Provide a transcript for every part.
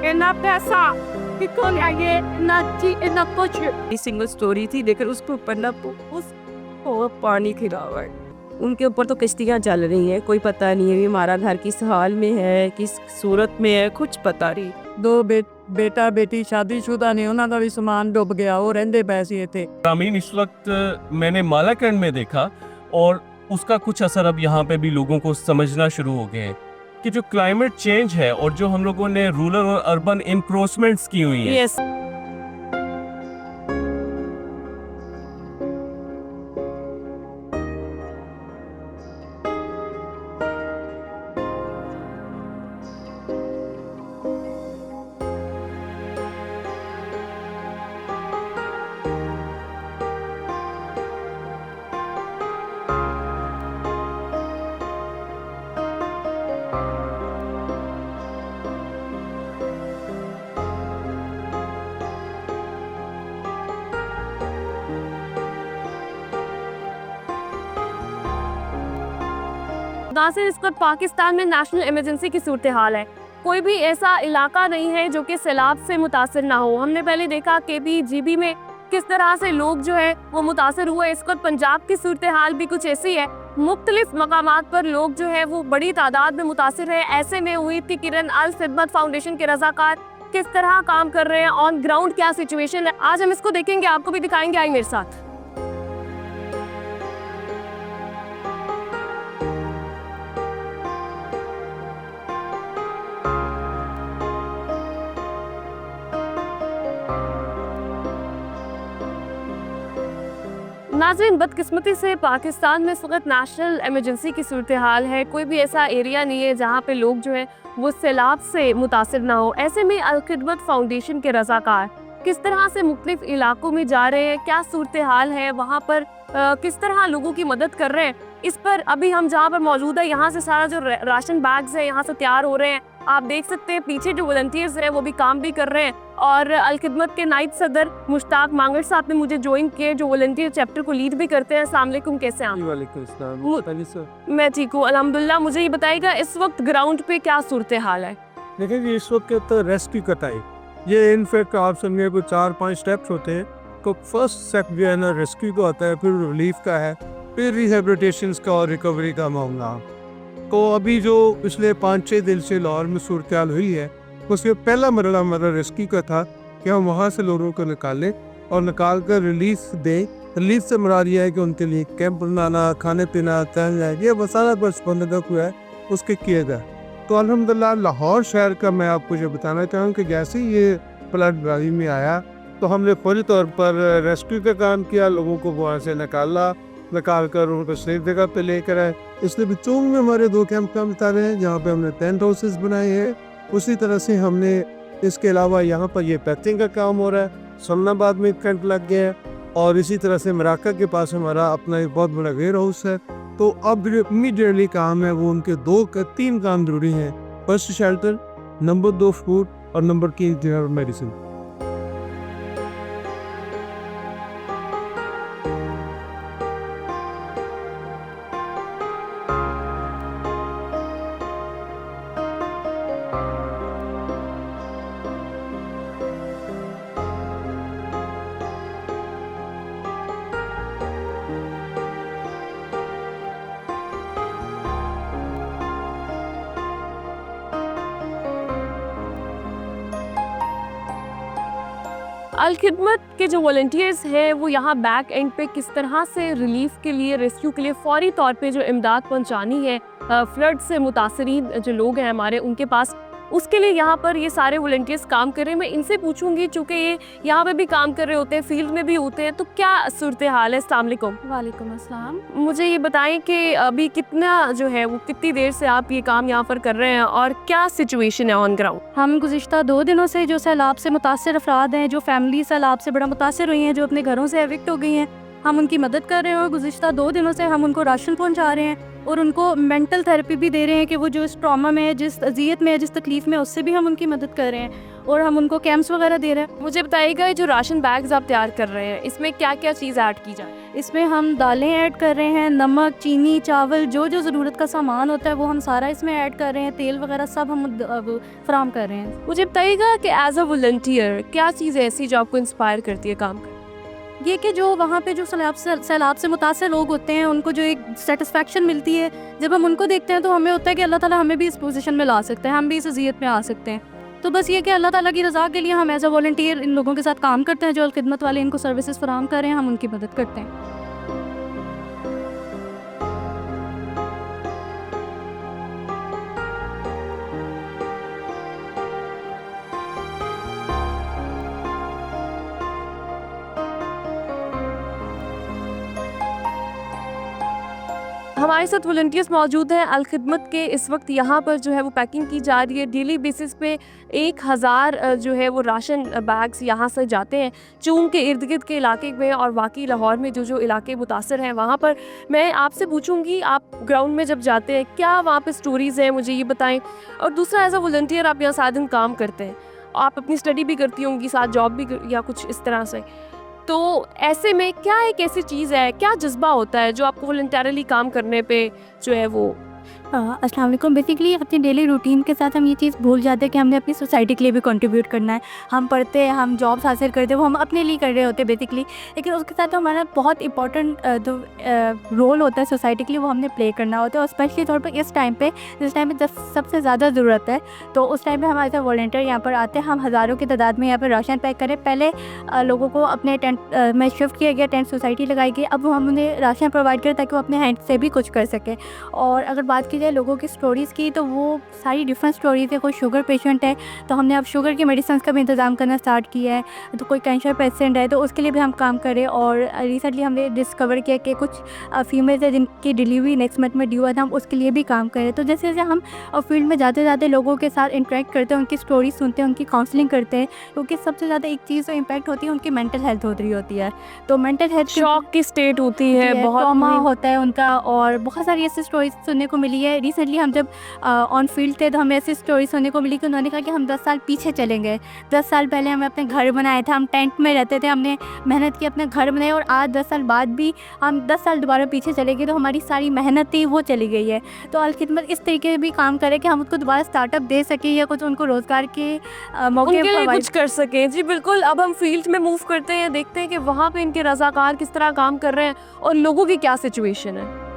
इतना पैसा कितों लाए, इतना ची, इतना कुछ। ये सिंगल स्टोरी थी, लेकिन उसके ऊपर ना उसको पानी खिला हुआ है। उनके ऊपर तो किश्तियाँ चल रही हैं, कोई पता नहीं है भी हमारा घर किस हाल में है, किस सूरत में है, कुछ पता नहीं। दो बेटा बेटी शादीशुदा ने, उन्होंने भी सामान डूब गया, वो रहंदे पैसे थे। ग्रामीण इस वक्त मैंने मालाकंड में देखा और उसका कुछ असर अब यहाँ पे भी लोगों को समझना शुरू हो गए हैं कि जो क्लाइमेट चेंज है और जो हम लोगों ने रूरल और अर्बन इनक्रोचमेंट्स की हुई हैं, यस। नाज़रीन, इस वक्त पाकिस्तान में नेशनल इमरजेंसी की सूरत हाल है। कोई भी ऐसा इलाका नहीं है जो कि सैलाब से मुतासर ना हो। हमने पहले देखा केबी जीबी में किस तरह से लोग जो है वो मुतासर हुए। इस वक्त पंजाब की सूरत हाल भी कुछ ऐसी है। मुख्तलिफ मकामात पर लोग जो है वो बड़ी तादाद में मुतासर है। ऐसे में हुई थी किरण अल खिदमत फाउंडेशन के रजाकार किस तरह काम कर रहे हैं, ऑन ग्राउंड क्या सिचुएशन है, आज हम इसको देखेंगे, आपको भी दिखाएंगे। आई मेरे साथ। नाज़रीन, बदकिस्मती से पाकिस्तान में इस वक्त नेशनल इमरजेंसी की सूरत हाल है। कोई भी ऐसा एरिया नहीं है जहाँ पे लोग जो है वो सैलाब से मुतासिर ना हो। ऐसे में अल खिदमत फाउंडेशन के रजाकार किस तरह से मुख्तलिफ इलाकों में जा रहे हैं, क्या सूरत हाल है वहाँ पर, किस तरह लोगों की मदद कर रहे हैं, इस पर अभी हम जहाँ पर मौजूद है यहाँ से सारा जो राशन बैग्स है यहाँ से तैयार हो रहे हैं। आप देख सकते हैं पीछे जो वॉलंटियर्स हैं वो भी काम भी कर रहे हैं। और अल खिदमत के नायब सदर मुश्ताक मांगड़ साहब ने मुझे ज्वाइन किए, जो वॉलंटियर चैप्टर को लीड भी करते हैं। अस्सलाम वालेकुम, कैसे हैं आप? वालेकुम अस्सलाम। मैं ठीक हूँ अल्हम्दुलिल्लाह। मुझे ये बताइएगा इस वक्त ग्राउंड पे क्या सूरत हाल है? देखिए इस वक्त तो रेस्क्यू कटाई, ये इनफैक्ट आप समझे कोई 4-5 स्टेप्स होते हैं। तो फर्स्ट स्टेप जो है ना रेस्क्यू का होता है, फिर रिलीफ का है, फिर रिहेबिलिटेशन का और रिकवरी का मामला। तो अभी जो पिछले 5-6 दिन से लाहौर में सूरत हाल हुई है, उसमें पहला मरला हमारा रेस्क्यू का था कि हम वहाँ से लोगों को निकालें और निकाल कर रिलीफ दें। रिलीफ से मरा दिया है कि उनके लिए कैंप बनाना, खाने पीना, तहलना, ये मसाला बस बंदों हुआ है उसके किए गए। तो अल्हम्दुलिल्लाह लाहौर शहर का मैं आपको ये बताना चाहूँ कि जैसे ही ये फ्लड वादी में आया तो हमने फौरी तौर पर रेस्क्यू का काम किया, लोगों को वहाँ से निकाल कर उनको सेफ जगह पे लेकर आए। इसलिए बिचौंग में हमारे 2 कैंप काम बता रहे हैं जहाँ पे हमने टेंट हाउसेस बनाए हैं। उसी तरह से हमने इसके अलावा यहाँ पर ये पैकिंग का काम हो रहा है, सलनाबाद में एक कैंप लग गया है और इसी तरह से मराका के पास हमारा अपना एक बहुत बड़ा वेयर हाउस है। तो अब जो इमीडिएटली काम है वो उनके 3 काम जरूरी हैं। फर्स्ट शेल्टर, नंबर 2 फूड और नंबर 3 जनरल मेडिसिन। अल खिदमत के जो वॉलंटियर्स हैं वो यहाँ बैक एंड पे किस तरह से रिलीफ के लिए, रेस्क्यू के लिए फौरी तौर पे जो इमदाद पहुँचानी है फ्लड से मुतासरीन जो लोग हैं हमारे उनके पास, उसके लिए यहाँ पर ये सारे वॉलंटियर्स काम कर रहे हैं। मैं इनसे पूछूंगी, चूँकि ये यहाँ पे भी काम कर रहे होते हैं, फील्ड में भी होते हैं, तो क्या सूरत हाल है? अस्सलाम वालेकुम। वालेकुम अस्सलाम। मुझे ये बताएं कि अभी कितना जो है वो कितनी देर से आप ये काम यहाँ पर कर रहे हैं और क्या सिचुएशन है ऑन ग्राउंड? हम गुज़िश्ता 2 दिनों से जो सैलाब से मुतासर अफराद हैं, जो फैमिली सैलाब से बड़ा मुतासर हुई हैं, जो अपने घरों से एविक्ट हो गई हैं, हम उनकी मदद कर रहे हैं और गुज़िश्ता 2 दिनों से हम उनको राशन पहुंचा रहे हैं और उनको मेंटल थेरेपी भी दे रहे हैं कि वो जो इस ट्रॉमा में है, जिस अज़ियत में है, जिस तकलीफ़ में है, उससे भी हम उनकी मदद कर रहे हैं और हम उनको कैंप्स वगैरह दे रहे हैं। मुझे बताइएगा ये जो राशन बैग्स आप तैयार कर रहे हैं इसमें क्या क्या चीज़ ऐड की जाए? इसमें हम दालें ऐड कर रहे हैं, नमक, चीनी, चावल, जो जो ज़रूरत का सामान होता है वो हम सारा इसमें ऐड कर रहे हैं, तेल वगैरह सब हम फराहम कर रहे हैं। मुझे बताइएगा कि एज अ वॉलंटियर क्या चीज़ ऐसी जो आपको इंस्पायर करती है काम करने? ये कि जो वहाँ पे जो सैलाब से मुतासर लोग होते हैं उनको जो एक सेटिस्फेक्शन मिलती है, जब हम उनको देखते हैं तो हमें होता है कि अल्लाह ताला हमें भी इस पोजीशन में ला सकते हैं, हम भी इस अज़ियत में आ सकते हैं। तो बस ये कि अल्लाह ताला की रज़ा के लिए हम एज अ वॉलंटियर इन लोगों के साथ काम करते हैं, जो अलखिदमत वाले इनको सर्विसेज फराहम कर रहे हैं, हम उनकी मदद करते हैं। हमारे साथ वॉलंटियर्स मौजूद हैं अलखिदमत के। इस वक्त यहाँ पर जो है वो पैकिंग की जा रही है। डेली बेसिस पे 1000 जो है वो राशन बैग्स यहाँ से जाते हैं चूंग के इर्द गिर्द के इलाके में और बाकी लाहौर में जो जो इलाके मुतासर हैं वहाँ पर। मैं आपसे पूछूंगी, आप ग्राउंड में जब जाते हैं क्या वहाँ पे स्टोरीज़ हैं, मुझे ये बताएं। और दूसरा, एज अ वॉलंटियर आप यहाँ 7 दिन काम करते हैं, आप अपनी स्टडी भी करती होंगी, साथ जॉब भी या कुछ इस तरह से, तो ऐसे में क्या एक ऐसी चीज़ है, क्या जज्बा होता है जो आपको वॉलंटरली काम करने पे जो है वो? अस्सलाम वालेकुम। बेसिकली अपनी डेली रूटीन के साथ हम ये चीज़ भूल जाते हैं कि हमने अपनी सोसाइटी के लिए भी कंट्रीब्यूट करना है। हम पढ़ते हैं, हम जॉब्स हासिल करते हैं, वो हम अपने लिए कर रहे होते हैं बेसिकली, लेकिन उसके साथ हमारा बहुत इंपॉर्टेंट जो रोल होता है सोसाइटी के लिए वो हमने प्ले करना होता है। और स्पेशली तौर पर इस टाइम पे, जिस टाइम पे सबसे ज़्यादा ज़रूरत है, तो उस टाइम पे हमारे साथ वॉलंटियर यहाँ पर आते हैं। हम हज़ारों की तादाद में यहाँ पर राशन पैक करें। पहले लोगों को अपने टेंट में शिफ्ट किया गया, टेंट सोसाइटी लगाई गई, अब हम उन्हें राशन प्रोवाइड करें ताकि वो अपने हैंड से भी कुछ कर सकें। और अगर बात की जाए लोगों की स्टोरीज़ की, तो वो सारी डिफरेंट स्टोरीज़ है। कोई शुगर पेशेंट है तो हमने अब शुगर की मेडिसिन का भी इंतज़ाम करना स्टार्ट किया है, तो कोई कैंसर पेशेंट है तो उसके लिए भी हम काम करें। और रिसेंटली हमने डिस्कवर किया कि कुछ फीमेल्स है जिनकी डिलीवरी नेक्स्ट मंथ में ड्यू है, तो हम उसके लिए भी काम करें। तो जैसे जैसे हम फील्ड में जाते जाते लोगों के साथ इंटरेक्ट करते हैं, उनकी स्टोरी सुनते हैं, उनकी काउंसलिंग करते हैं, क्योंकि सबसे ज़्यादा एक चीज़ जो इम्पैक्ट होती है उनकी मेंटल हेल्थ हो रही होती है। तो मेंटल हेल्थ शॉक की स्टेट होती है, बहुत ट्रॉमा होता है उनका, और बहुत सारी ऐसी स्टोरीज सुनने को मिली है। रिसेंटली हम जब ऑन फील्ड थे तो हमें ऐसी स्टोरी सुनने को मिली कि उन्होंने कहा कि हम 10 साल पीछे चले गए। 10 साल पहले हमें अपने घर बनाए थे, हम टेंट में रहते थे, हमने मेहनत की, अपने घर बनाए, और आज 10 साल बाद भी हम 10 साल दोबारा पीछे चले गए, तो हमारी सारी मेहनत थी वो चली गई है। तो अलखिदमत इस तरीके भी काम करे कि हम उसको दोबारा स्टार्टअप दे सकें या कुछ उनको रोज़गार के मौके उनके लिए कुछ कर सकें। जी बिल्कुल। अब हम फील्ड में मूव करते हैं, देखते हैं कि वहाँ पे इनके रज़ाकार किस तरह काम कर रहे हैं और लोगों की क्या सिचुएशन है।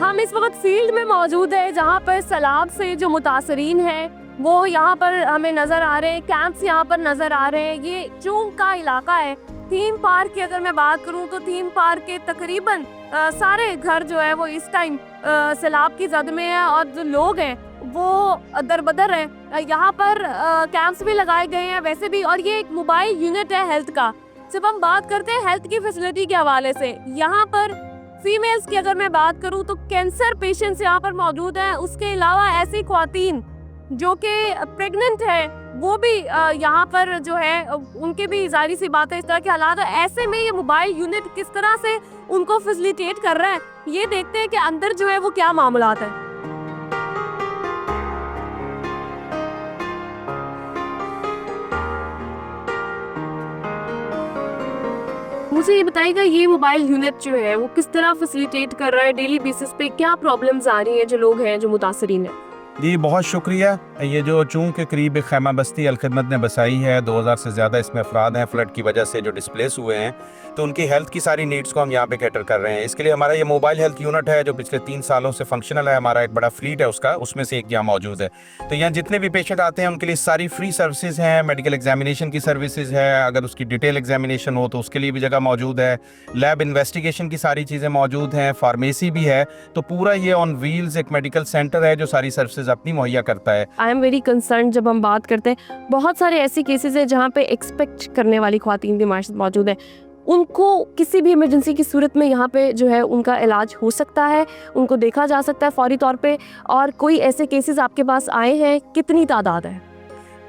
हम इस वक्त फील्ड में मौजूद है जहाँ पर सैलाब से जो मुतासरीन हैं वो यहाँ पर हमें नज़र आ रहे हैं। कैंप्स यहाँ पर नज़र आ रहे हैं। ये चूंग का इलाका है। थीम पार्क की अगर मैं बात करूँ तो थीम पार्क के तकरीबन सारे घर जो है वो इस टाइम सैलाब की जद में है और जो लोग हैं वो दरबदर हैं। यहाँ पर कैंप्स भी लगाए गए हैं वैसे भी, और ये एक मोबाइल यूनिट है हेल्थ का। जब हम बात करते हैं हेल्थ की फैसिलिटी के हवाले से, यहाँ पर फीमेल्स की अगर मैं बात करूं तो कैंसर पेशेंट्स यहाँ पर मौजूद हैं। उसके अलावा ऐसी ख्वातीन जो कि प्रेग्नेंट है वो भी यहाँ पर जो है उनके भी जाहिर सी बात है इस तरह के हालात है। ऐसे में ये मोबाइल यूनिट किस तरह से उनको फैसिलिटेट कर रहा है, ये देखते हैं कि अंदर जो है वो क्या मामलात है। मुझे ये बताइएगा ये मोबाइल यूनिट जो है वो किस तरह फैसिलिटेट कर रहा है, डेली बेसिस पे क्या प्रॉब्लम्स आ रही हैं जो लोग हैं जो मुतासरीन हैं? जी बहुत शुक्रिया। ये जो चूंग के करीब एक खैमा बस्ती अलखिदमत ने बसाई है, 2000 से ज़्यादा इसमें अफराद हैं फ्लड की वजह से जो डिस्प्लेस हुए हैं। तो उनकी हेल्थ की सारी नीड्स को हम यहाँ पे कैटर कर रहे हैं। इसके लिए हमारा ये मोबाइल हेल्थ यूनिट है जो पिछले 3 सालों से फंक्शनल है, हमारा एक बड़ा फ्लीट है उसका, उसमें से एक यहाँ मौजूद है। तो यहाँ जितने भी पेशेंट आते हैं उनके लिए सारी फ्री सर्विसेज हैं, मेडिकल एग्जामिनेशन की सर्विसेज है, अगर उसकी डिटेल एग्जामिनेशन हो तो उसके लिए भी जगह मौजूद है, लैब इन्वेस्टिगेशन की सारी चीज़ें मौजूद हैं, फार्मेसी भी है। तो पूरा ये ऑन व्हील्स एक मेडिकल सेंटर है जो सारी सर्विसेज अपनी मुहैया करता है। आई एम वेरी कंसर्न जब हम बात करते हैं, बहुत सारे ऐसे केसेस हैं जहाँ पे एक्सपेक्ट करने वाली ख्वातीन भी हमारे साथ मौजूद हैं। उनको किसी भी इमरजेंसी की सूरत में यहाँ पे जो है उनका इलाज हो सकता है, उनको देखा जा सकता है फौरी तौर पे। और कोई ऐसे केसेस आपके पास आए हैं, कितनी तादाद है?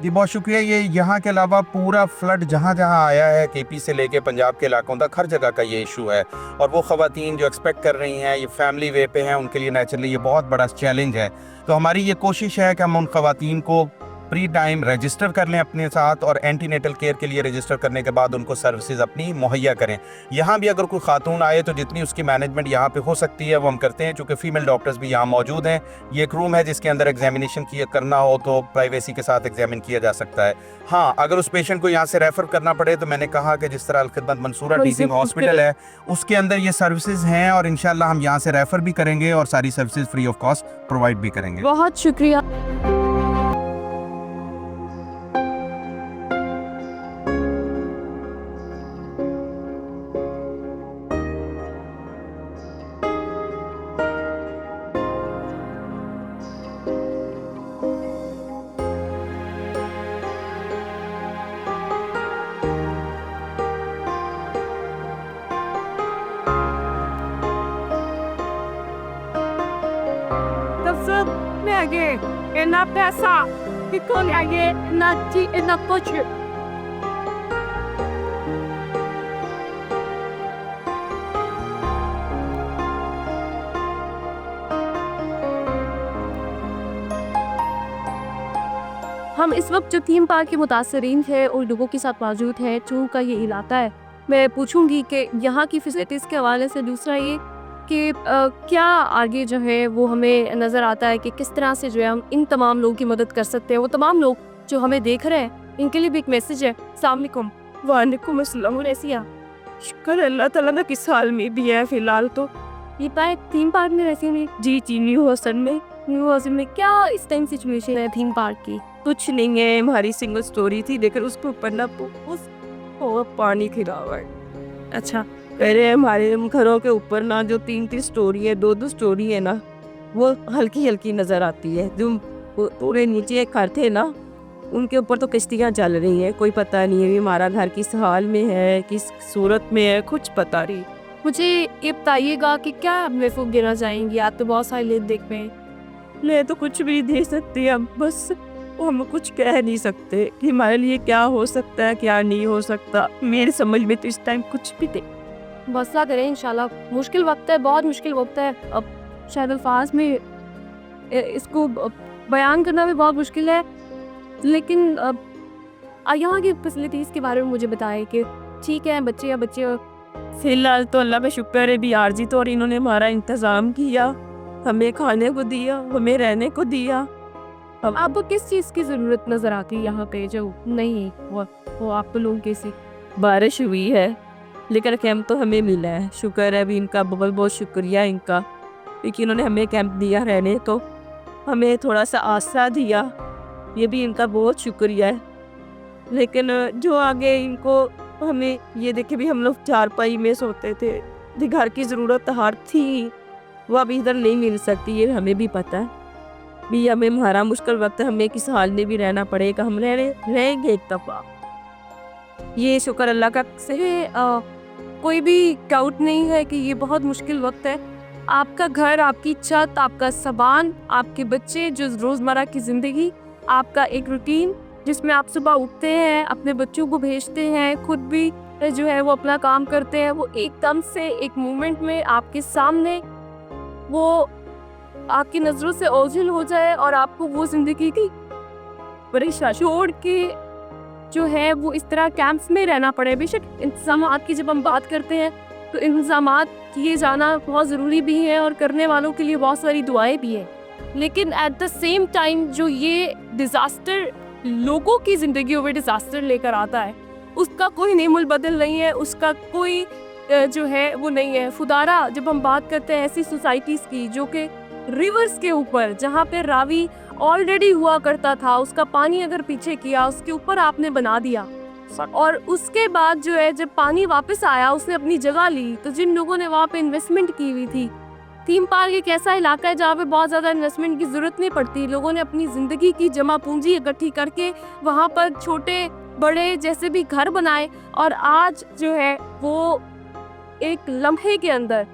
जी बहुत शुक्रिया। ये यहाँ के अलावा पूरा फ्लड जहाँ जहाँ आया है, केपी से लेके पंजाब के इलाकों तक हर जगह का ये इशू है। और वो ख़वातीन जो एक्सपेक्ट कर रही हैं, ये फैमिली वे पे हैं, उनके लिए नेचुरली ये बहुत बड़ा चैलेंज है। तो हमारी ये कोशिश है कि हम उन ख़वातीन को प्री टाइम रजिस्टर कर लें अपने साथ, और एंटीनेटल केयर के लिए रजिस्टर करने के बाद उनको सर्विसेज अपनी मुहैया करें। यहाँ भी अगर कोई खातून आए तो जितनी उसकी मैनेजमेंट यहाँ पे हो सकती है वो हम करते हैं, चूँकि फीमेल डॉक्टर्स भी यहाँ मौजूद हैं। ये एक रूम है जिसके अंदर एग्जामिनेशन करना हो तो प्राइवेसी के साथ एग्जामिन किया जा सकता है। हाँ, अगर उस पेशेंट को यहाँ से रेफ़र करना पड़े तो मैंने कहा कि जिस तरह अल-खिदमत मंसूरा टीचिंग हॉस्पिटल है उसके अंदर ये सर्विसेज हैं, और इंशाल्लाह हम यहाँ से रेफ़र भी करेंगे और सारी services free of cost provide भी करेंगे। बहुत शुक्रिया। Ena pesa, ikolage nati ena pochu. हम इस वक्त जो थीम पार्क के मुतासरीन हैं उन लोगों के साथ मौजूद हैं। चूँ का ये इलाका है, मैं पूछूंगी कि यहाँ की फैसिलिटीज़ के हवाले से, दूसरा ये कि क्या आगे जो है वो हमें नज़र आता है कि किस तरह से जो है हम इन तमाम लोगों की मदद कर सकते हैं। वो तमाम लोग जो हमें देख रहे हैं इनके लिए भी एक मैसेज है। अस्सलाम वालेकुम। वालेकुम अस्सलाम। रसिया, शुक्र अल्लाह ताला ना किस हाल में भी है फिलहाल तो। ये पाए थीम पार्क में रसिया में? जी न्यू हसन में। न्यू हसन में क्या इस टाइम सिचुएशन है थीम पार्क की? कुछ नहीं है, हमारी सिंगल स्टोरी थी, लेकिन उसके ऊपर ना पानी गिरा हुआ है। अच्छा, कह रहे हैं हमारे घरों के ऊपर ना जो 3-3 स्टोरी है, 2-2 स्टोरी है ना, वो हल्की हल्की नज़र आती है। जो पूरे नीचे घर थे ना, उनके ऊपर तो किश्तियाँ चल रही हैं। कोई पता नहीं है हमारा घर किस हाल में है, किस सूरत में है, कुछ पता नहीं। मुझे ये बताइएगा कि क्या आप मेरे को गिना चाहेंगी? आप तो बहुत सारे लेन देख में। मैं तो कुछ भी दे सकती हम, बस हम कुछ कह नहीं सकते कि हमारे लिए क्या हो सकता है, क्या नहीं हो सकता। मेरे समझ में तो इस टाइम कुछ भी दे। मसला करें इंशाल्लाह। मुश्किल वक्त है, बहुत मुश्किल वक्त है। अब शायद अल्फाज में इसको बयान करना भी बहुत मुश्किल है, लेकिन यहाँ की फैसिलिटीज़ के बारे में मुझे बताएं कि ठीक है बच्चे या बच्चे। फिलहाल तो अल्लाह का शुक्र है भी आरजी तौर इन्होंने हमारा इंतज़ाम किया, हमें खाने को दिया, हमें रहने को दिया। आपको किस चीज़ की ज़रूरत नज़र आती है यहाँ पे जो नहीं वो आप लोगों के सी? बारिश हुई है लेकिन कैंप तो हमें मिला है, शुक्र है भी इनका, बहुत बहुत शुक्रिया इनका, क्योंकि इन्होंने हमें कैंप दिया रहने को, हमें थोड़ा सा आसरा दिया, ये भी इनका बहुत शुक्रिया है। लेकिन जो आगे इनको हमें ये देखे भी हम लोग चारपाई में सोते थे, घर की ज़रूरत हर थी, वो अभी इधर नहीं मिल सकती, ये हमें भी पता है भी। हमें हमारा मुश्किल वक्त हमें किस हाल में भी रहना पड़ेगा, हम रहेंगे एक दफ़ा। ये शुक्र अल्लाह का से कोई भी डाउट नहीं है कि ये बहुत मुश्किल वक्त है। आपका घर, आपकी छत, आपका सामान, आपके बच्चे, जो रोज़मर्रा की ज़िंदगी, आपका एक रूटीन जिसमें आप सुबह उठते हैं, अपने बच्चों को भेजते हैं, खुद भी जो है वो अपना काम करते हैं, वो एकदम से एक मोमेंट में आपके सामने वो आपकी नज़रों से ओझल हो जाए और आपको वो ज़िंदगी की परेशानी छोड़ के जो है वो इस तरह कैंप्स में रहना पड़े। बेशक इंतज़ामात की जब हम बात करते हैं तो इंतज़ामात किए जाना बहुत ज़रूरी भी है और करने वालों के लिए बहुत सारी दुआएं भी हैं, लेकिन एट द सेम टाइम जो ये डिज़ास्टर लोगों की ज़िंदगियों में डिज़ास्टर लेकर आता है, उसका कोई नेमुल बदल नहीं है, उसका कोई जो है वो नहीं है। फुदारा, जब हम बात करते हैं ऐसी सोसाइटीज़ की जो कि रिवर्स के ऊपर, जहाँ पे रावी ऑलरेडी हुआ करता था, उसका पानी अगर पीछे किया, उसके ऊपर आपने बना दिया, और उसके बाद जो है जब पानी वापस आया उसने अपनी जगह ली, तो जिन लोगों ने वहाँ पे इन्वेस्टमेंट की हुई थी, थीम पार्क एक ऐसा इलाका है जहाँ पे बहुत ज़्यादा इन्वेस्टमेंट की ज़रूरत नहीं पड़ती। लोगों ने अपनी ज़िंदगी की जमा पूंजी इकट्ठी करके वहाँ पर छोटे बड़े जैसे भी घर बनाए, और आज जो है वो एक लम्हे के अंदर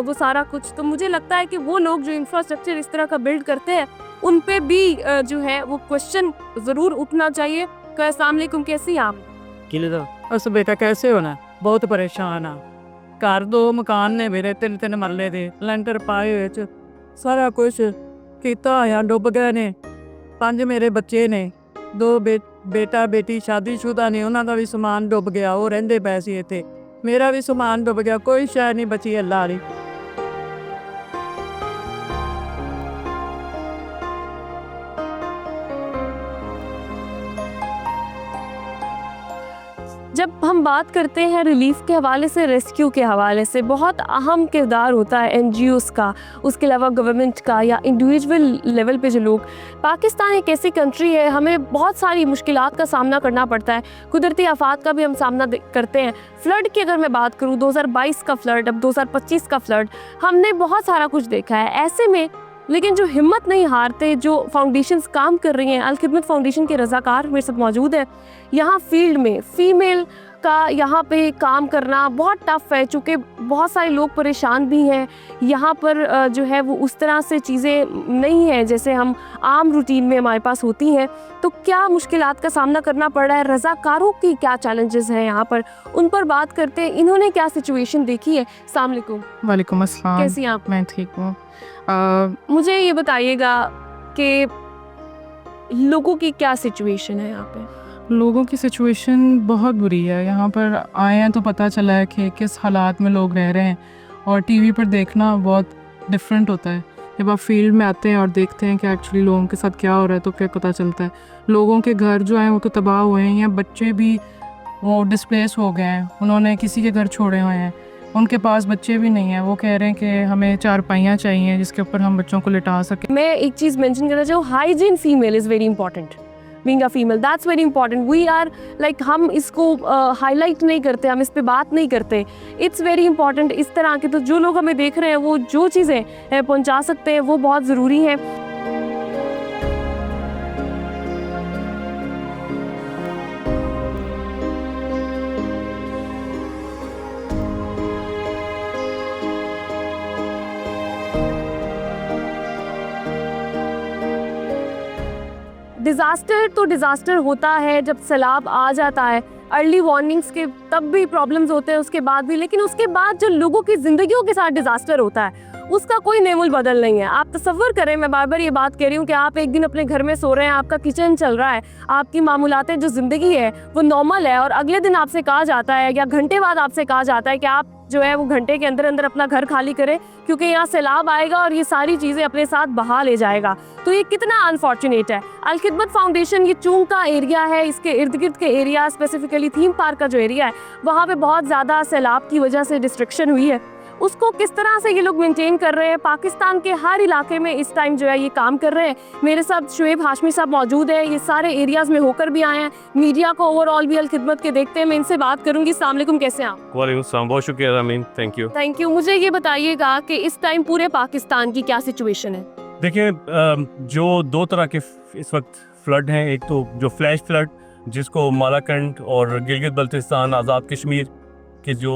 वो सारा कुछ। तो मुझे लगता है कि वो लोग जो इंफ्रास्ट्रक्चर इस तरह का बिल्ड करते हैं उन पे भी जो है वो क्वेश्चन ज़रूर उठना चाहिए। अस्सलाम वालेकुम, कैसी आप? अस बेटा कैसे होना, बहुत परेशान हाँ। घर 2 मकान ने मेरे 3-3 मरले दे, लैंटर पाए हुए च सारा कुछ कीता होया डुब गए ने। 5 मेरे बच्चे ने, 2 बेटा बेटी शादीशुदा ने, उन्हां दा भी समान डुब गया, वो रहिंदे पए सी इत्थे। मेरा भी समान डुब गया, कोई शै नहीं बची अल्लाह वाली। जब हम बात करते हैं रिलीफ के हवाले से, रेस्क्यू के हवाले से, बहुत अहम किरदार होता है एनजीओज़ का, उसके अलावा गवर्नमेंट का या इंडिविजुअल लेवल पे जो लोग। पाकिस्तान एक ऐसी कंट्री है, हमें बहुत सारी मुश्किलात का सामना करना पड़ता है, कुदरती आफात का भी हम सामना करते हैं। फ़्लड की अगर मैं बात करूँ, 2022 का फ़्लड, अब 2025 का फ़्लड, हमने बहुत सारा कुछ देखा है। ऐसे में लेकिन जो हिम्मत नहीं हारते, जो फाउंडेशंस काम कर रही हैं, अल खिदमत फाउंडेशन के रज़ाकार मेरे साथ मौजूद है। यहाँ फील्ड में फ़ीमेल का यहाँ पे काम करना बहुत टफ़ है, चूँकि बहुत सारे लोग परेशान भी हैं। यहाँ पर जो है वो उस तरह से चीज़ें नहीं हैं जैसे हम आम रूटीन में हमारे पास होती हैं। तो क्या मुश्किलात का सामना करना पड़ रहा है, रज़ाकारों की क्या चैलेंजेस हैं यहाँ पर, उन पर बात करते हैं। इन्होंने क्या सिचुएशन देखी है। अस्सलाम वालेकुम। वालेकुम अस्सलाम। कैसी हैं आप? मैं ठीक हूँ। मुझे ये बताइएगा कि लोगों की क्या सिचुएशन है यहाँ पे? लोगों की सिचुएशन बहुत बुरी है। यहाँ पर आए हैं तो पता चला है कि किस हालात में लोग रह रहे हैं, और टीवी पर देखना बहुत डिफरेंट होता है। जब आप फील्ड में आते हैं और देखते हैं कि एक्चुअली लोगों के साथ क्या हो रहा है तो फिर पता चलता है। लोगों के घर जो हैं वो तो तबाह हुए हैं, या बच्चे भी वो डिस्प्लेस हो गए हैं, उन्होंने किसी के घर छोड़े हुए हैं, उनके पास बच्चे भी नहीं हैं। वो कह रहे हैं कि हमें चारपाइयाँ चाहिए जिसके ऊपर हम बच्चों को लिटा सकें। मैं एक चीज़ मेंशन करना चाहूँ, hygiene female is very important. Being a female, that's very important. We are like, हम इसको हाईलाइट नहीं करते, हम इस पे बात नहीं करते। It's very important. इस तरह के तो जो लोग हमें देख रहे हैं वो जो चीज़ें पहुँचा सकते हैं वो बहुत ज़रूरी है। डिज़ास्टर तो डिज़ास्टर होता है जब सैलाब आ जाता है, अर्ली वार्निंग्स के तब भी प्रॉब्लम्स होते हैं, उसके बाद भी। लेकिन उसके बाद जो लोगों की ज़िंदगियों के साथ डिज़ास्टर होता है उसका कोई नेमुल बदल नहीं है। आप तसव्वुर करें, मैं बार बार ये बात कह रही हूँ कि आप एक दिन अपने घर में सो रहे हैं, आपका किचन चल रहा है, आपकी मामूलातें जो ज़िंदगी है वो नॉर्मल है, और अगले दिन आपसे कहा जाता है या घंटे बाद आपसे कहा जाता है कि आप जो है वो घंटे के अंदर अंदर अपना घर खाली करें क्योंकि यहाँ सैलाब आएगा और ये सारी चीज़ें अपने साथ बहा ले जाएगा। तो ये कितना अनफॉर्चुनेट है। अल खिदमत फाउंडेशन ये चूंग का एरिया है, इसके इर्द गिर्द के एरिया, स्पेसिफिकली थीम पार्क का जो एरिया है वहाँ पे बहुत ज़्यादा सैलाब की वजह से डिस्ट्रक्शन हुई है। उसको किस तरह से ये लोग मेंटेन कर रहे हैं, पाकिस्तान के हर इलाके में इस टाइम जो है ये काम कर रहे हैं। मेरे साथ शुएब हाशमी साहब मौजूद है, ये सारे एरियाज़ में होकर भी आए हैं, मीडिया को ओवरऑल भी अल खिदमत के देखते हैं। मैं इनसे बात करूँगी। अस्सलाम वालेकुम, कैसे हैं आप? वालेकुम सलाम, बहुत शुक्रिया अमीन, थैंक यू। Thank you. मुझे ये बताइएगा कि इस टाइम पूरे पाकिस्तान की क्या सिचुएशन है? देखिए, जो 2 तरह के इस वक्त फ्लड हैं, एक तो जो फ्लैश फ्लड जिसको मालाकंड और गिलगित बल्तिस्तान, आज़ाद कश्मीर के जो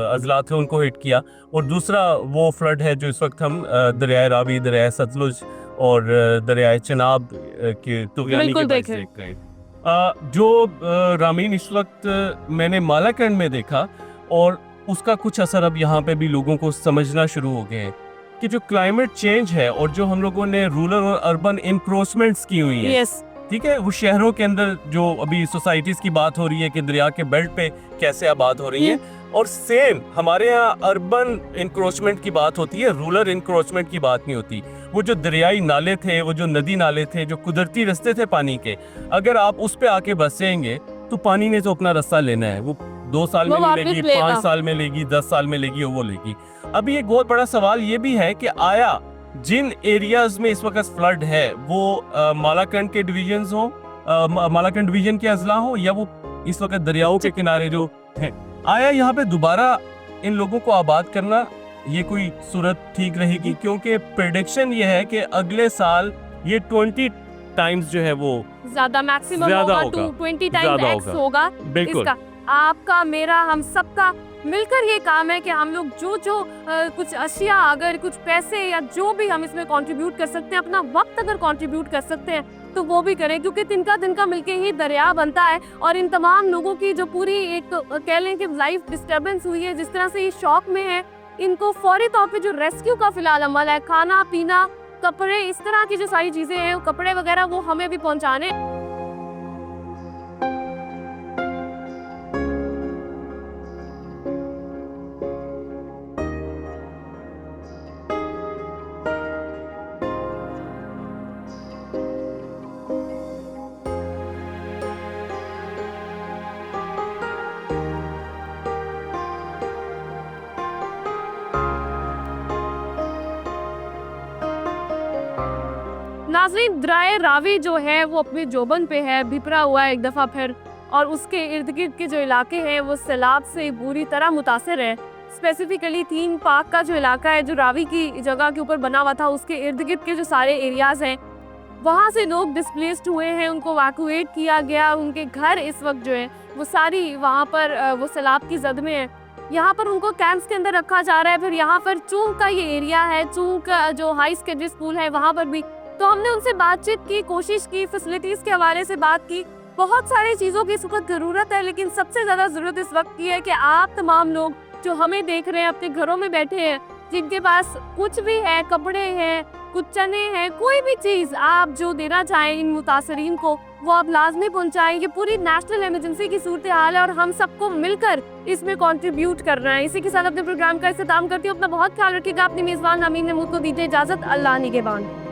अजलात हैं उनको हिट किया, और दूसरा वो फ्लड है जो इस वक्त हम दरियाए रावी, दरियाए सतलुज और दरियाए चिनाब के तुगयानी के बिल्कुल बारिश देखें। देख रहे हैं। जो रामीन इस वक्त मैंने मालाकंड में देखा, और उसका कुछ असर अब यहाँ पे भी लोगों को समझना शुरू हो गए हैं कि जो क्लाइमेट चेंज है और जो हम लोगों ने रूरल और अर्बन इंक्रोचमेंट्स की हुई है, यस, ठीक है, वो शहरों के अंदर जो अभी सोसाइटीज़ की बात हो रही है कि दरिया के बेल्ट पे कैसे आबाद हो रही है, और सेम हमारे यहाँ अर्बन इंक्रोचमेंट की बात होती है, रूरल इंक्रोचमेंट की बात नहीं होती। वो जो दरियाई नाले थे, वो जो नदी नाले थे, जो कुदरती रास्ते थे पानी के, अगर आप उस पे आके बसेंगे तो पानी ने तो अपना रास्ता लेना है। वो 2 साल वो में नहीं वापस लेगी, लेगा। 5 साल में लेगी, 10 साल में लेगी, वो लेगी। अभी एक बहुत बड़ा सवाल ये भी है कि आया जिन एरियाज में इस वक्त फ्लड है वो मालाकंड के डिवीजन्स हो, मालाकंड डिवीजन के अजला हो, या वो इस वक्त दरियाओं के किनारे जो हैं, आया यहाँ पे दोबारा इन लोगों को आबाद करना ये कोई सूरत ठीक रहेगी? क्योंकि प्रेडिक्शन ये है कि अगले साल ये 20 टाइम्स जो है वो ज्यादा मैक्सिमम ज्यादा होगा, होगा। 20 ज्यादा टाइम एक्स होगा। होगा बिल्कुल। इसका। आपका, मेरा, हम सबका मिलकर ये काम है कि हम लोग जो कुछ अशिया, अगर कुछ पैसे या जो भी हम इसमें कंट्रीब्यूट कर सकते हैं, अपना वक्त अगर कंट्रीब्यूट कर सकते हैं तो वो भी करें, क्योंकि तिनका मिलके ही दरिया बनता है। और इन तमाम लोगों की जो पूरी एक कह लें कि लाइफ डिस्टर्बेंस हुई है, जिस तरह से ये शॉक में है, इनको फौरी तौर पे जो रेस्क्यू का फिलहाल अमल है, खाना पीना, कपड़े, इस तरह की जो सारी चीजें हैं, कपड़े वगैरह, वो हमें भी पहुंचाने। नाज़रीन, दरिया रावी जो है वो अपने जोबन पे है, बिपरा हुआ है एक दफ़ा फिर, और उसके इर्द गिर्द के जो इलाके हैं वो सैलाब से बुरी तरह मुतासर है। स्पेसिफिकली 3 पाक का जो इलाका है, जो रावी की जगह के ऊपर बना हुआ था, उसके इर्द गिर्द के जो सारे एरियाज़ हैं, वहाँ से लोग डिस्प्लेस्ड हुए हैं, उनको वैक्यूएट किया गया। उनके घर इस वक्त जो है वो सारी वहाँ पर वो सैलाब की जद में है। यहाँ पर उनको कैंप्स के अंदर रखा जा रहा है। फिर यहाँ पर चूंक का ये एरिया है, चूंक का जो हाई सेकेंडरी स्कूल है, वहाँ पर भी तो हमने उनसे बातचीत की, कोशिश की, फैसिलिटीज़ के हवाले से बात की। बहुत सारी चीज़ों की इस वक्त ज़रूरत है, लेकिन सबसे ज़्यादा ज़रूरत इस वक्त की है कि आप तमाम लोग जो हमें देख रहे हैं, अपने घरों में बैठे हैं, जिनके पास कुछ भी है, कपड़े हैं, कुछ चने हैं, कोई भी चीज़ आप जो देना चाहें इन मुतासरीन को, वो आप लाजमी पहुंचाएं। ये पूरी नेशनल इमरजेंसी की सूरत हाल है और हम सबको मिलकर इसमें कंट्रीब्यूट करना है। इसी के साथ अपने प्रोग्राम का इख्तिताम करती हूँ। अपना बहुत ख्याल रखिएगा। अपनी मेज़बान अमीन महमूद को दीजिए इजाज़त। अल्लाह निगहबान।